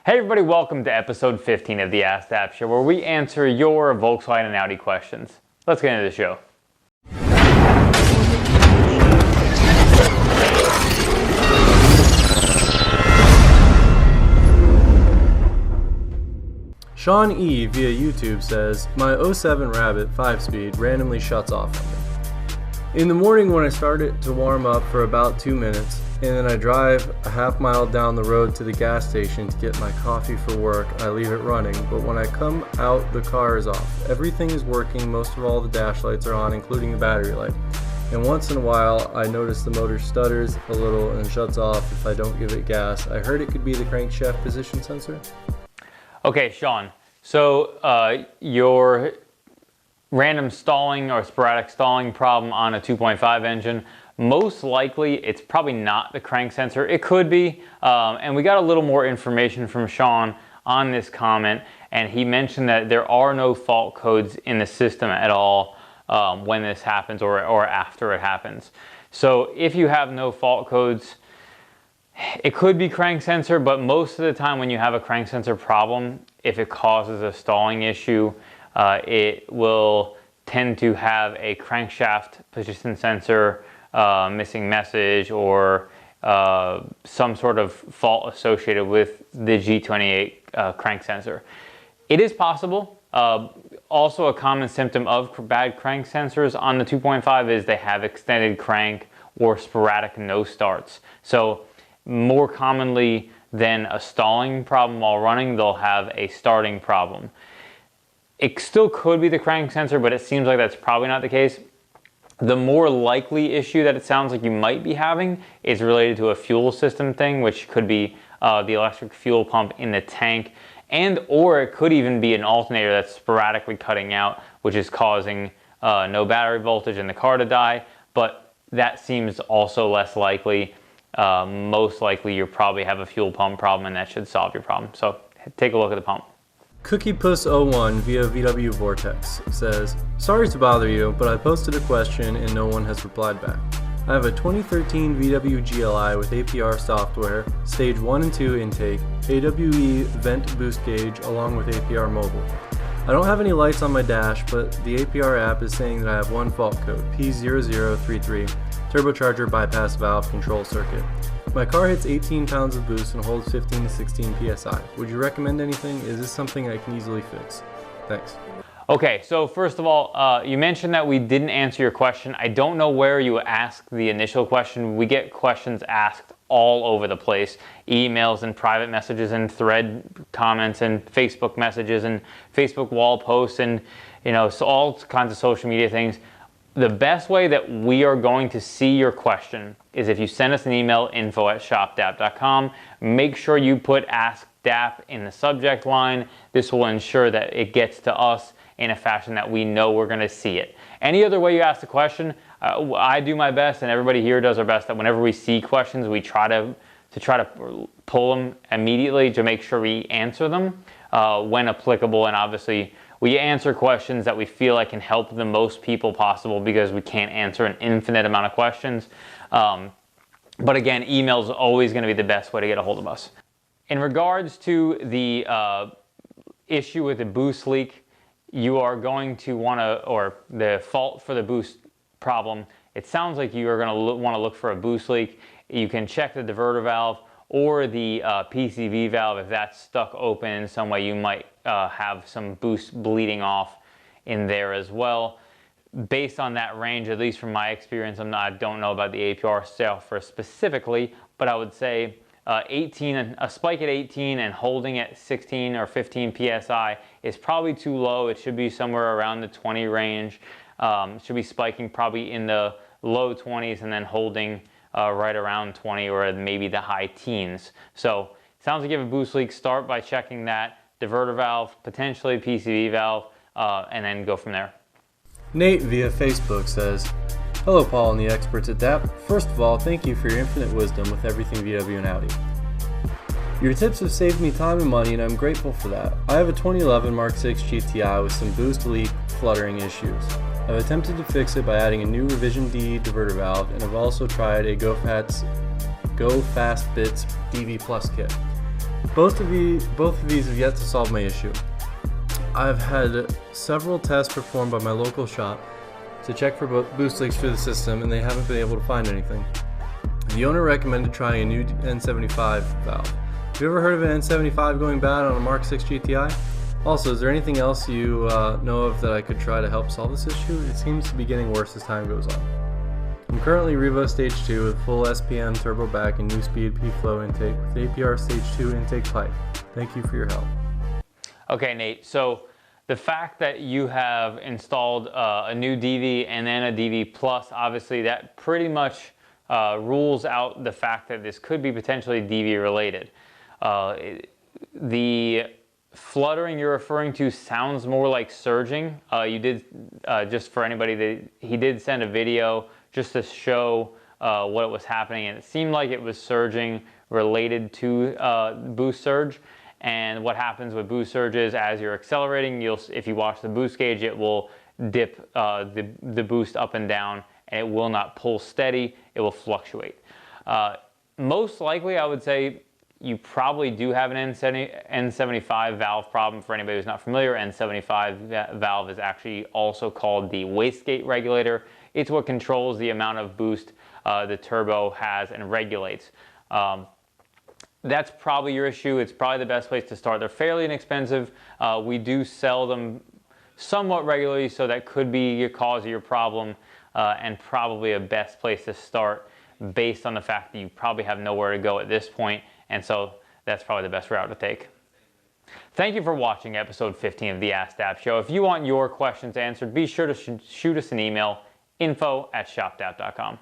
Hey everybody, welcome to episode 15 of the AskDAP show, where we answer your Volkswagen and Audi questions. Let's get into the show. Shawn E via YouTube says, my 07 Rabbit 5-speed randomly shuts off on me. In the morning when I start it to warm up for about 2 minutes, and then I drive a half mile down the road to the gas station to get my coffee for work, I leave it running, but when I come out, the car is off. Everything is working, most of all the dash lights are on, including the battery light. And once in a while, I notice the motor stutters a little and shuts off if I don't give it gas. I heard it could be the crankshaft position sensor. Okay, Shawn, so your random stalling or sporadic stalling problem on a 2.5 engine, most likely it's probably not the crank sensor. It could be, and we got a little more information from Shawn on this comment, and he mentioned that there are no fault codes in the system at all when this happens or after it happens. So if you have no fault codes, it could be crank sensor, but most of the time when you have a crank sensor problem, if it causes a stalling issue, it will tend to have a crankshaft position sensor missing message or some sort of fault associated with the G28 crank sensor. It is possible. Also a common symptom of bad crank sensors on the 2.5 is they have extended crank or sporadic no starts. So more commonly than a stalling problem while running, they'll have a starting problem. It still could be the crank sensor, but it seems like that's probably not the case. The more likely issue that it sounds like you might be having is related to a fuel system thing, which could be the electric fuel pump in the tank, or it could even be an alternator that's sporadically cutting out, which is causing no battery voltage in the car to die, but that seems also less likely. Most likely you probably have a fuel pump problem, and that should solve your problem. So take a look at the pump. CookiePuss01 via VWvortex says, sorry to bother you, but I posted a question and no one has replied back. I have a 2013 VW GLI with APR software, stage 1 and 2 intake, AWE vent boost gauge along with APR mobile. I don't have any lights on my dash, but the APR app is saying that I have one fault code, P0033, turbocharger bypass valve control circuit. My car hits 18 pounds of boost and holds 15 to 16 PSI. Would you recommend anything? Is this something I can easily fix? Thanks. Okay, so first of all, you mentioned that we didn't answer your question. I don't know where you asked the initial question. We get questions asked all over the place. Emails and private messages and thread comments and Facebook messages and Facebook wall posts and so all kinds of social media things. The best way that we are going to see your question is if you send us an email, info@shopdap.com. Make sure you put AskDAP in the subject line. This will ensure that it gets to us in a fashion that we know we're going to see it. Any other way you ask the question, I do my best, and everybody here does our best, that whenever we see questions, we try to pull them immediately to make sure we answer them when applicable. And obviously, we answer questions that we feel like can help the most people possible because we can't answer an infinite amount of questions. But again, email is always going to be the best way to get a hold of us. In regards to the issue with the boost leak, you are going to want to, or the fault for the boost problem, it sounds like you are going to want to look for a boost leak. You can check the diverter valve or the PCV valve. If that's stuck open in some way, you might have some boost bleeding off in there as well. Based on that range, at least from my experience, I don't know about the APR software specifically, but I would say a spike at 18 and holding at 16 or 15 PSI is probably too low. It should be somewhere around the 20 range. It should be spiking probably in the low 20s and then holding right around 20 or maybe the high teens. So it sounds like you have a boost leak. Start by checking that diverter valve, potentially PCV valve, and then go from there. Nate via Facebook says, hello Paul and the experts at DAP. First of all, thank you for your infinite wisdom with everything VW and Audi. Your tips have saved me time and money and I'm grateful for that. I have a 2011 Mark 6 GTI with some boost leak fluttering issues. I've attempted to fix it by adding a new Revision D diverter valve and have also tried a Go Fast Bits DV Plus kit. Both of these have yet to solve my issue. I've had several tests performed by my local shop to check for boost leaks through the system, and they haven't been able to find anything. The owner recommended trying a new N75 valve. Have you ever heard of an N75 going bad on a Mark 6 GTI? Also, is there anything else you know of that I could try to help solve this issue? It seems to be getting worse as time goes on. I'm currently Revo Stage 2 with full SPM turbo back and new speed P-flow intake with APR Stage 2 intake pipe. Thank you for your help. Okay, Nate, so the fact that you have installed a new DV and then a DV Plus, obviously that pretty much rules out the fact that this could be potentially DV related. The fluttering you're referring to sounds more like surging. You did, just for anybody, he did send a video just to show what was happening, and it seemed like it was surging related to boost surge. And what happens with boost surges, as you're accelerating, if you watch the boost gauge, it will dip the boost up and down, and it will not pull steady, it will fluctuate. Most likely, I would say, you probably do have an N75 valve problem. For anybody who's not familiar, N75 valve is actually also called the wastegate regulator. It's what controls the amount of boost the turbo has and regulates. That's probably your issue. It's probably the best place to start. They're fairly inexpensive. We do sell them somewhat regularly, so that could be your cause of your problem, and probably a best place to start based on the fact that you probably have nowhere to go at this point, and so that's probably the best route to take. Thank you for watching episode 15 of the AskDAP Show. If you want your questions answered, be sure to shoot us an email, info@shopdap.com.